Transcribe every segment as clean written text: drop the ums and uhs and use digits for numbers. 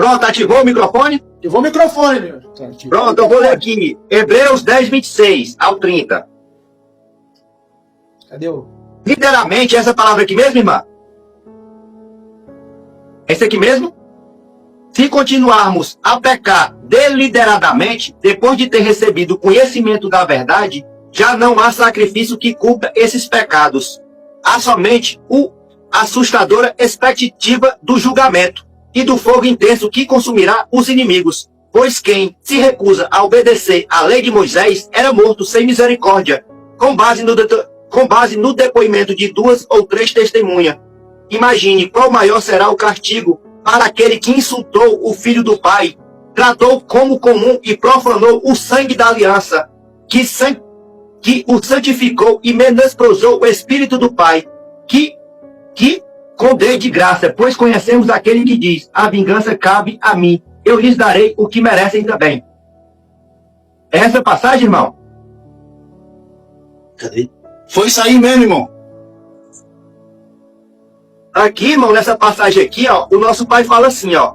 Pronto, ativou o microfone? Ativou o microfone, meu. Pronto, eu vou ler aqui. Hebreus 10, 26 ao 30. Cadê o... Literalmente, essa palavra aqui mesmo, irmã? Esse aqui mesmo? Se continuarmos a pecar deliberadamente, depois de ter recebido o conhecimento da verdade, já não há sacrifício que cubra esses pecados. Há somente a assustadora expectativa do julgamento e do fogo intenso que consumirá os inimigos. Pois quem se recusa a obedecer à lei de Moisés era morto sem misericórdia, com base no depoimento de 2 ou 3 testemunhas. Imagine qual maior será o castigo para aquele que insultou o Filho do Pai, tratou como comum e profanou o sangue da aliança, que o santificou e menosprezou o Espírito do Pai, que condei de graça, pois conhecemos aquele que diz, a vingança cabe a mim, eu lhes darei o que merecem também. Essa passagem, irmão? Cadê? Foi isso aí mesmo, irmão. Aqui, irmão, nessa passagem aqui, ó, o nosso pai fala assim, ó.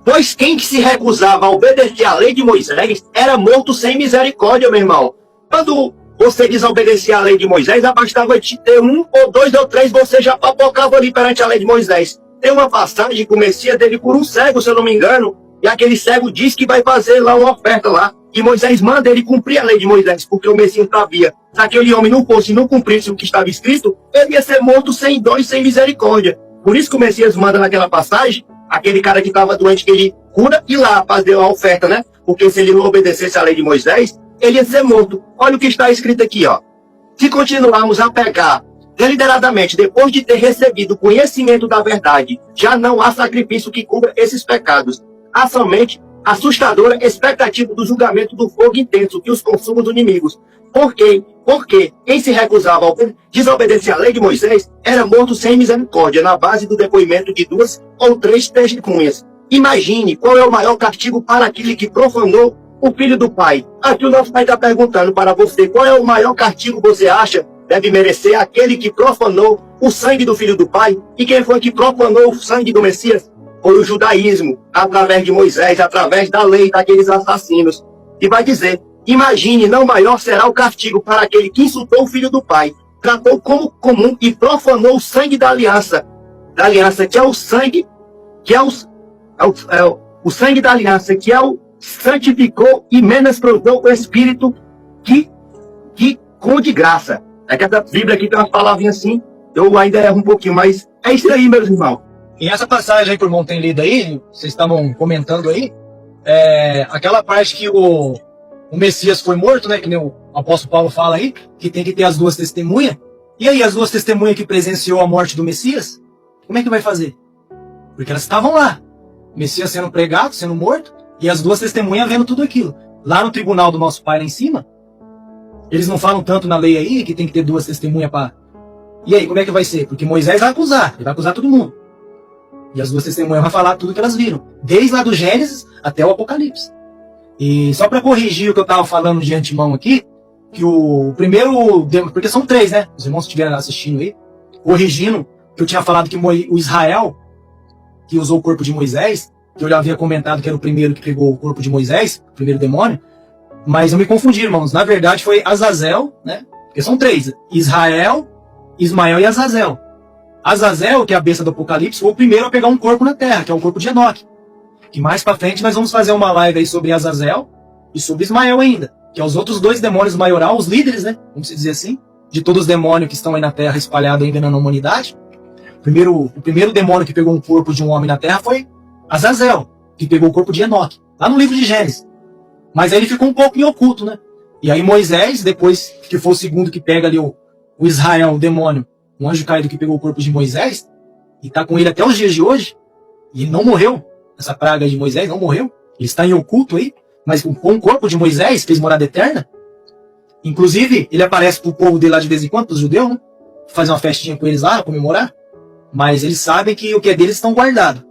Pois quem que se recusava a obedecer à lei de Moisés era morto sem misericórdia, meu irmão. Quando você desobedecia à lei de Moisés, bastava te ter 1 ou 2 ou 3, você já papocava ali perante a lei de Moisés. Tem uma passagem que o Messias dele por um cego, se eu não me engano, e aquele cego diz que vai fazer lá uma oferta lá. E Moisés manda ele cumprir a lei de Moisés, porque o Messias sabia. Se aquele homem não fosse e não cumprisse o que estava escrito, ele ia ser morto sem dó e sem misericórdia. Por isso que o Messias manda naquela passagem, aquele cara que estava doente, que ele cura, e lá fazer a oferta, né? Porque se ele não obedecesse à lei de Moisés, ele ia ser morto. Olha o que está escrito aqui, ó. Se continuarmos a pecar deliberadamente, depois de ter recebido o conhecimento da verdade, já não há sacrifício que cubra esses pecados. Há somente assustadora expectativa do julgamento do fogo intenso que os consuma os inimigos. Por quê? Porque quem se recusava a desobedecer à lei de Moisés era morto sem misericórdia, na base do depoimento de 2 ou 3 testemunhas. Imagine qual é o maior castigo para aquele que profanou o Filho do Pai. Aqui o nosso pai está perguntando para você, qual é o maior castigo você acha deve merecer aquele que profanou o sangue do Filho do Pai? E quem foi que profanou o sangue do Messias? Foi o judaísmo, através de Moisés, através da lei daqueles assassinos. E vai dizer, imagine, não maior será o castigo para aquele que insultou o Filho do Pai, tratou como comum e profanou o sangue da aliança que é o sangue, que é o sangue da aliança, que é o santificou e menosprezou o Espírito que com de graça. É que essa Bíblia aqui tem umas palavrinhas assim, eu ainda erro um pouquinho, mas é isso aí, meus irmãos. E essa passagem aí que o irmão tem lido aí, vocês estavam comentando aí, aquela parte que o Messias foi morto, né, que nem o apóstolo Paulo fala aí, que tem que ter as 2 testemunhas. E aí as 2 testemunhas que presenciou a morte do Messias, como é que vai fazer? Porque elas estavam lá, o Messias sendo pregado, sendo morto, e as 2 testemunhas vendo tudo aquilo. Lá no tribunal do nosso pai lá em cima, eles não falam tanto na lei aí, que tem que ter 2 testemunhas para... E aí, como é que vai ser? Porque Moisés vai acusar, ele vai acusar todo mundo. E as 2 testemunhas vão falar tudo que elas viram, desde lá do Gênesis até o Apocalipse. E só para corrigir o que eu estava falando de antemão aqui, que o primeiro, porque são 3, né? Os irmãos que estiverem assistindo aí, corrigindo, que eu tinha falado que o Israel, que usou o corpo de Moisés, que eu já havia comentado que era o primeiro que pegou o corpo de Moisés, o primeiro demônio, mas eu me confundi, irmãos. Na verdade foi Azazel, né? Porque são 3, Israel, Ismael e Azazel. Azazel, que é a besta do Apocalipse, foi o primeiro a pegar um corpo na terra, que é o corpo de Enoque. Que mais pra frente nós vamos fazer uma live aí sobre Azazel e sobre Ismael ainda, que é os outros 2 demônios maioral, os líderes, né? Vamos dizer assim, de todos os demônios que estão aí na terra espalhados aí enganando a humanidade. O primeiro demônio que pegou um corpo de um homem na terra foi Azazel, que pegou o corpo de Enoque, lá no livro de Gênesis. Mas aí ele ficou um pouco em oculto, né? E aí Moisés, depois que foi o segundo que pega ali o Israel, o demônio, um anjo caído que pegou o corpo de Moisés, e tá com ele até os dias de hoje, e ele não morreu, essa praga de Moisés não morreu, ele está em oculto aí, mas com o corpo de Moisés fez morada eterna. Inclusive, ele aparece pro povo dele lá de vez em quando, pros judeus, né? Fazer uma festinha com eles lá, comemorar. Mas eles sabem que o que é deles estão guardado.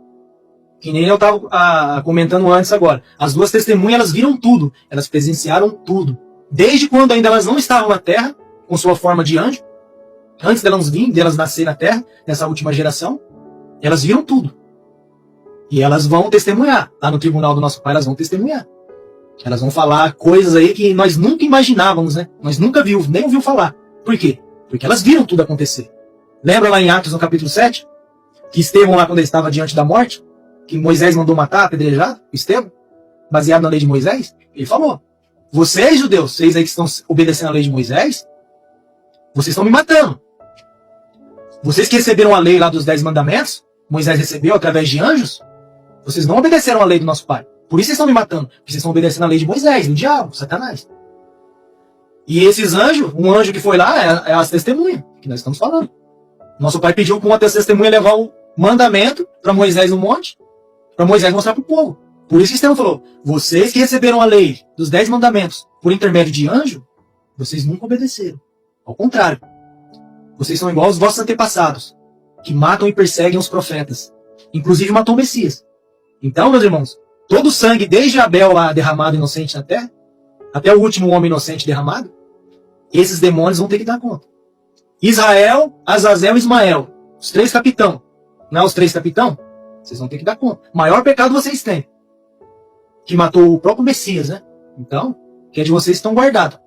Que nem eu estava comentando antes agora. As 2 testemunhas, elas viram tudo. Elas presenciaram tudo. Desde quando ainda elas não estavam na terra, com sua forma de anjo, antes delas nascer na terra, nessa última geração, elas viram tudo. E elas vão testemunhar. Lá no tribunal do nosso Pai, elas vão testemunhar. Elas vão falar coisas aí que nós nunca imaginávamos, né? Nós nunca nem ouviu falar. Por quê? Porque elas viram tudo acontecer. Lembra lá em Atos, no capítulo 7? Que Estevão, lá quando ele estava diante da morte, que Moisés mandou matar, apedrejado, Estevão, baseado na lei de Moisés, ele falou: vocês, judeus, vocês aí que estão obedecendo a lei de Moisés, vocês estão me matando. Vocês que receberam a lei lá dos 10 mandamentos, Moisés recebeu através de anjos, vocês não obedeceram a lei do nosso Pai. Por isso vocês estão me matando. Porque vocês estão obedecendo a lei de Moisés, do diabo, Satanás. E esses anjos, um anjo que foi lá, é as testemunhas, que nós estamos falando. Nosso Pai pediu para uma das testemunhas levar o mandamento para Moisés no monte, para Moisés mostrar para o povo. Por isso que Estevão falou: vocês que receberam a lei dos 10 mandamentos por intermédio de anjo, vocês nunca obedeceram. Ao contrário. Vocês são igual aos vossos antepassados, que matam e perseguem os profetas. Inclusive matou o Messias. Então, meus irmãos, todo o sangue, desde Abel lá derramado inocente na terra, até o último homem inocente derramado, esses demônios vão ter que dar conta. Israel, Azazel e Ismael, os 3 capitão. Não é os 3 capitão? Vocês vão ter que dar conta. O maior pecado vocês têm. Que matou o próprio Messias, né? Então, que é de vocês estão guardados.